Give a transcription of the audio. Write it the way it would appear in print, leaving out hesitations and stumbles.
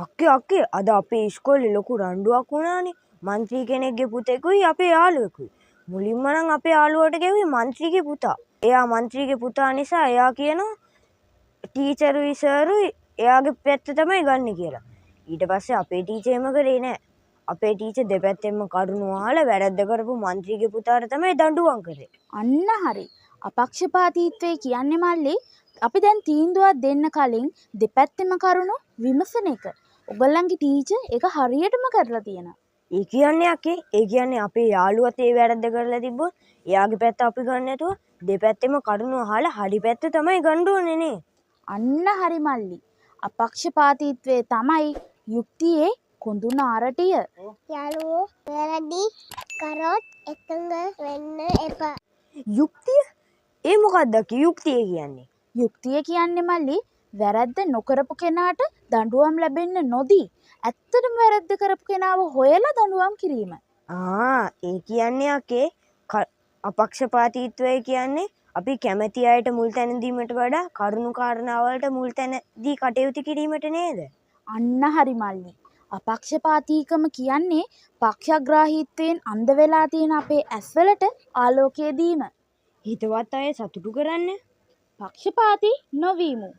අක්කේ අද අපේ ඉස්කෝලේ ලොකු රණ්ඩුවක් වුණානේ. මන්ත්‍රී කෙනෙක්ගේ පුතෙකුයි අපේ යාළුවෙකුයි. මුලින්ම නම් අපේ යාළුවට ගැහුවේ මන්ත්‍රීගේ පුතා. එයා මන්ත්‍රීගේ පුතා නිසා එයා කියනවා ටීචරුයි සර්ුයි එයාගේ පැත්ත තමයි ගන්න කියලා. ඊට පස්සේ අපේ ටීචර් එම කරේ නෑ. අපේ ටීචර් දෙපැත්තෙන්ම කරුණු අහලා වැරද්ද කරපු මන්ත්‍රීගේ පුතාට තමයි දඬුවම් කරේ. අන්න හරි. අපක්ෂපාතීත්වය කියන්නේ මල්ලි අපි දැන් තීන්දුවක් දෙන්න කලින් දෙපැත්තෙම කරුණු විමසන එක. ඔයගොල්ලන්ගේ ටීචර් ඒක හරියටම කරලා තියෙනවා. ඒ කියන්නේ අපේ යාළුවත් ඒ වැරද්ද කරලා තිබ්බොත් එයාගේ පැත්ත අපි ගන්න නැතුව දෙපැත්තෙම කරුණු අහලා හරි පැත්ත තමයි ගන්න ඕනේ නේ. අන්න හරි මල්ලි. අපක්ෂපාතීත්වය තමයි යුක්තියේ කොඳුන අරටිය. යාළුවෝ වැරදි කරොත් එකඟ වෙන්න එපා. යුක්තිය? ඒ මොකක්ද යුක්තිය කියන්නේ? යුක්තිය කියන්නේ මල්ලි වැරද්ද නොකරපු කෙනාට දඬුවම් ලැබෙන්න නොදී ඇත්තටම වැරද්ද කරපු කෙනාව හොයලා දඬුවම් කිරීම. ඒ කියන්නේ අපක්ෂපාතීත්වය කියන්නේ අපි කැමති අයට මුල් තැන දීමට වඩා කරුණු කාරණා වලට මුල් තැන දී කටයුතු කිරීමට නේද? අන්න හරි මල්ලි. අපක්ෂපාතීකම කියන්නේ පක්ෂග්‍රාහීත්වයෙන් අන්ධ වෙලා තියෙන අපේ ඇස්වලට ආලෝකය දීම. හිතවත් අය සතුටු කරන්න. පක්ෂපාතී නොවීමු.